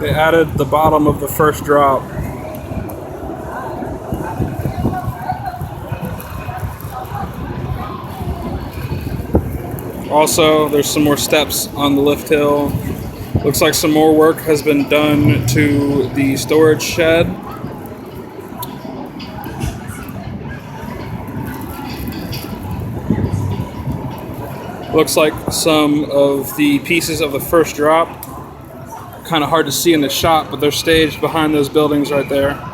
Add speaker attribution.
Speaker 1: They added the bottom of the first drop. Also, there's some more steps on the lift hill. Looks like some more work has been done to the storage shed. Looks like some of the pieces of the first drop, kind of hard to see in the shot, but they're staged behind those buildings right there.